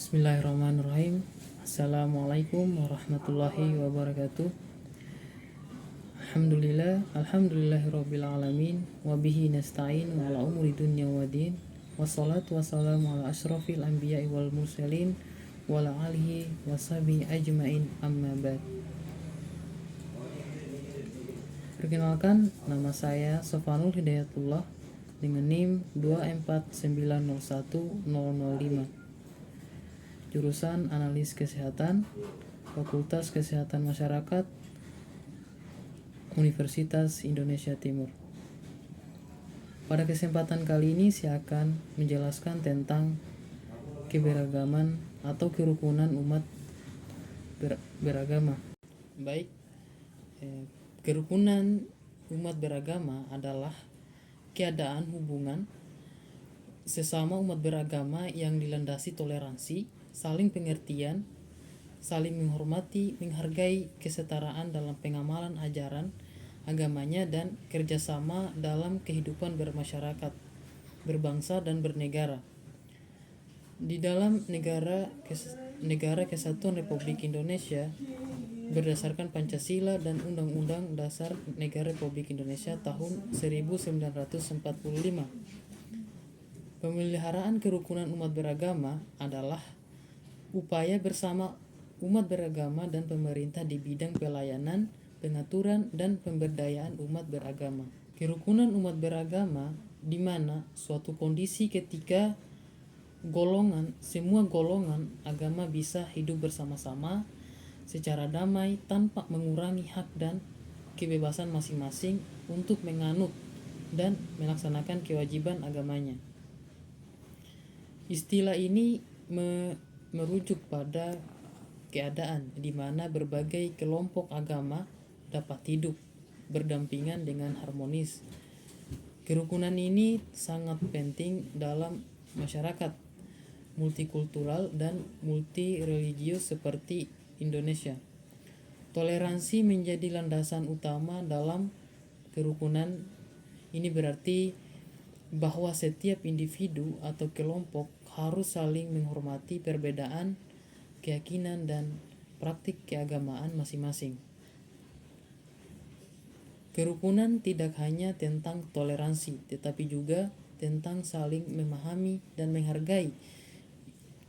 Bismillahirrahmanirrahim. Assalamualaikum warahmatullahi wabarakatuh. Alhamdulillahirabbil alamin wa bihi nasta'in ala umuri dunya waddin. Wassalatu wassalamu ala asyrafil anbiya'i wal mursalin wa ala alihi washabihi ajmain, amma ba'd. Perkenalkan, nama saya Sofwanul Hidayatullah dengan NIM 249010005. Jurusan Analis Kesehatan, Fakultas Kesehatan Masyarakat, Universitas Indonesia Timur. Pada kesempatan kali ini saya akan menjelaskan tentang keberagaman atau kerukunan umat beragama. Baik, kerukunan umat beragama adalah keadaan hubungan sesama umat beragama yang dilandasi toleransi, saling pengertian, saling menghormati, menghargai kesetaraan dalam pengamalan ajaran agamanya, dan kerjasama dalam kehidupan bermasyarakat, berbangsa, dan bernegara. Di dalam Negara Kesatuan Republik Indonesia berdasarkan Pancasila dan Undang-Undang Dasar Negara Republik Indonesia tahun 1945. Pemeliharaan kerukunan umat beragama adalah upaya bersama umat beragama dan pemerintah di bidang pelayanan, pengaturan, dan pemberdayaan umat beragama. Kerukunan umat beragama di mana suatu kondisi ketika semua golongan agama bisa hidup bersama-sama secara damai tanpa mengurangi hak dan kebebasan masing-masing untuk menganut dan melaksanakan kewajiban agamanya. Istilah ini merujuk pada keadaan di mana berbagai kelompok agama dapat hidup berdampingan dengan harmonis. Kerukunan ini sangat penting dalam masyarakat multikultural dan multireligius seperti Indonesia. Toleransi menjadi landasan utama dalam kerukunan ini, berarti bahwa setiap individu atau kelompok harus saling menghormati perbedaan keyakinan dan praktik keagamaan masing-masing. Kerukunan tidak hanya tentang toleransi, tetapi juga tentang saling memahami dan menghargai.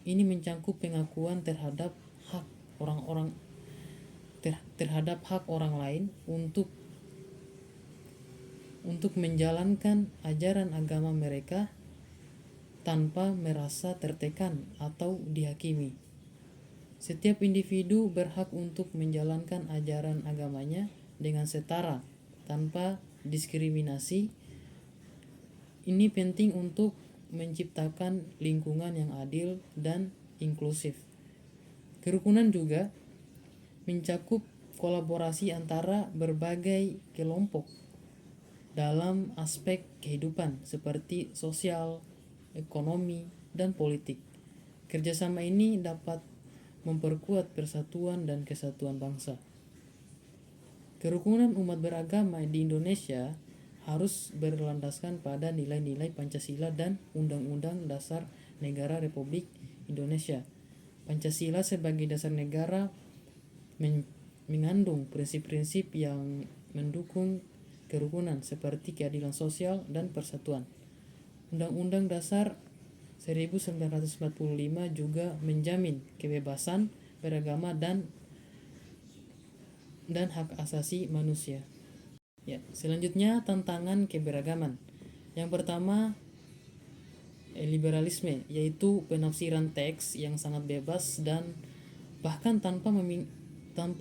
Ini mencakup pengakuan terhadap hak orang lain untuk menjalankan ajaran agama mereka tanpa merasa tertekan atau dihakimi. Setiap individu berhak untuk menjalankan ajaran agamanya dengan setara tanpa diskriminasi. Ini penting untuk menciptakan lingkungan yang adil dan inklusif. Kerukunan juga mencakup kolaborasi antara berbagai kelompok dalam aspek kehidupan seperti sosial, ekonomi, dan politik. Kerjasama ini dapat memperkuat persatuan dan kesatuan bangsa. Kerukunan umat beragama di Indonesia harus berlandaskan pada nilai-nilai Pancasila dan Undang-Undang Dasar Negara Republik Indonesia. Pancasila sebagai dasar negara mengandung prinsip-prinsip yang mendukung kerukunan seperti keadilan sosial dan persatuan. Undang-Undang Dasar 1945 juga menjamin kebebasan beragama dan hak asasi manusia. Selanjutnya, tantangan keberagaman. Yang pertama, liberalisme, yaitu penafsiran teks yang sangat bebas dan bahkan tanpa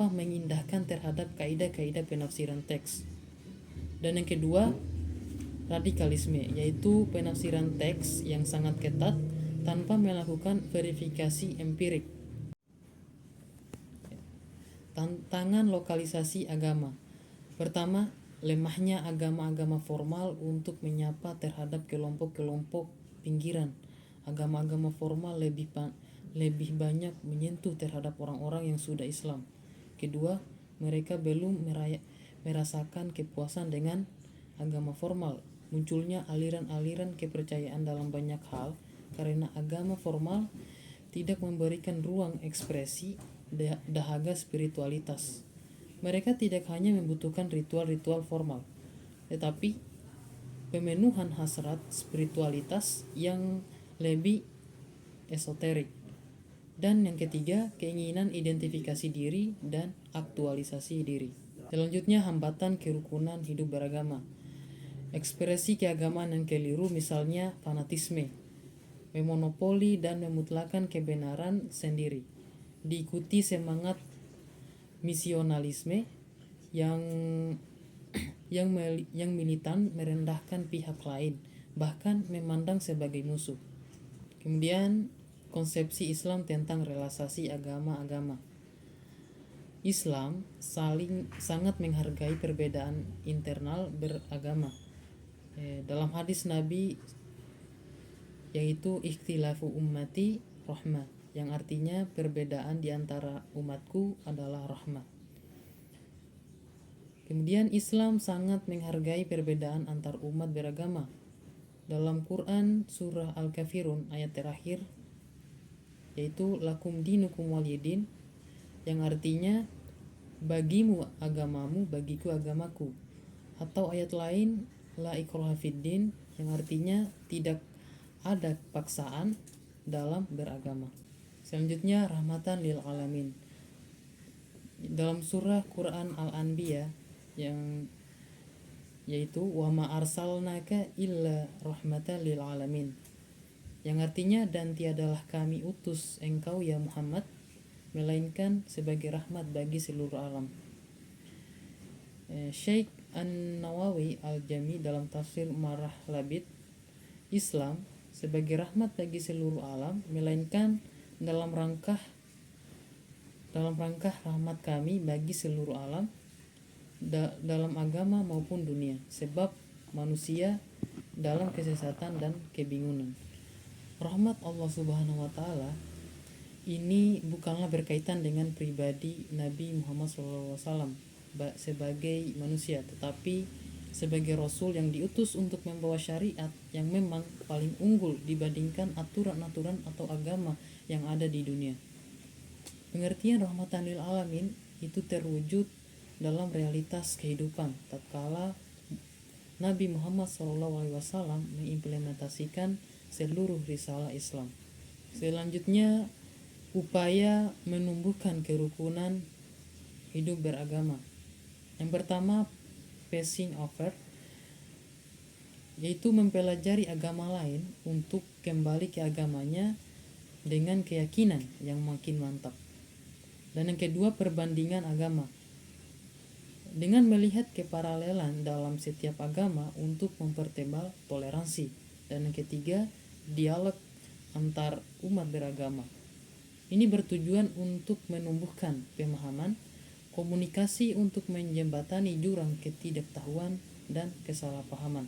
mengindahkan terhadap kaidah-kaidah penafsiran teks. Dan yang kedua, radikalisme, yaitu penafsiran teks yang sangat ketat tanpa melakukan verifikasi empirik. Tantangan lokalisasi agama. Pertama, lemahnya agama-agama formal untuk menyapa terhadap kelompok-kelompok pinggiran. Agama-agama formal lebih banyak menyentuh terhadap orang-orang yang sudah Islam. Kedua, mereka belum merasakan kepuasan dengan agama formal. Munculnya aliran-aliran kepercayaan dalam banyak hal karena agama formal tidak memberikan ruang ekspresi dahaga spiritualitas. Mereka tidak hanya membutuhkan ritual-ritual formal, tetapi pemenuhan hasrat spiritualitas yang lebih esoterik. Dan yang ketiga, keinginan identifikasi diri dan aktualisasi diri. Selanjutnya, hambatan kerukunan hidup beragama. Ekspresi keagamaan yang keliru, misalnya fanatisme, memonopoli dan memutlakan kebenaran sendiri, diikuti semangat misionalisme yang militan, merendahkan pihak lain, bahkan memandang sebagai musuh. Kemudian konsepsi Islam tentang relasi agama-agama. Islam sangat menghargai perbedaan internal beragama. Dalam hadis Nabi, yaitu ikhtilafu ummati rahmah, yang artinya perbedaan di antara umatku adalah rahmat. Kemudian Islam sangat menghargai perbedaan antar umat beragama. Dalam Quran surah Al-Kafirun ayat terakhir, yaitu lakum dinukum waliyadin, yang artinya bagimu agamamu, bagiku agamaku. Atau ayat lain la ikraha fiddin, yang artinya tidak ada paksaan dalam beragama. Selanjutnya rahmatan lil alamin. Dalam surah Quran Al-Anbiya yang yaitu wa ma arsalnaka illa rahmatan lil alamin, yang artinya dan tiadalah kami utus engkau ya Muhammad melainkan sebagai rahmat bagi seluruh alam. Syekh An-Nawawi Al-Jami dalam tafsir Marah Labid, Islam sebagai rahmat bagi seluruh alam melainkan dalam rangka rahmat kami bagi seluruh alam, dalam agama maupun dunia, sebab manusia dalam kesesatan dan kebingungan. Rahmat Allah Subhanahu wa taala ini bukanlah berkaitan dengan pribadi Nabi Muhammad SAW sebagai manusia, tetapi sebagai Rasul yang diutus untuk membawa syariat yang memang paling unggul dibandingkan aturan-aturan atau agama yang ada di dunia. Pengertian rahmatan lil alamin itu terwujud dalam realitas kehidupan tatkala Nabi Muhammad SAW mengimplementasikan seluruh risalah Islam. Selanjutnya, upaya menumbuhkan kerukunan hidup beragama. Yang pertama, passing over, yaitu mempelajari agama lain untuk kembali ke agamanya dengan keyakinan yang makin mantap. Dan yang kedua, perbandingan agama, dengan melihat keparalelan dalam setiap agama untuk mempertebal toleransi. Dan yang ketiga, dialog antar umat beragama. Ini bertujuan untuk menumbuhkan pemahaman, komunikasi untuk menjembatani jurang ketidaktahuan dan kesalahpahaman.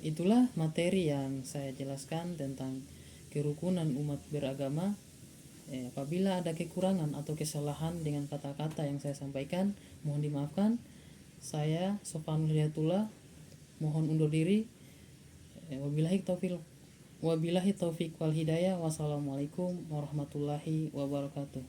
Itulah materi yang saya jelaskan tentang kerukunan umat beragama. Apabila ada kekurangan atau kesalahan dengan kata-kata yang saya sampaikan, mohon dimaafkan. Saya Sofan Hidayatullah mohon undur diri. Wabillahi taufiq wal hidayah. Wassalamualaikum warahmatullahi wabarakatuh.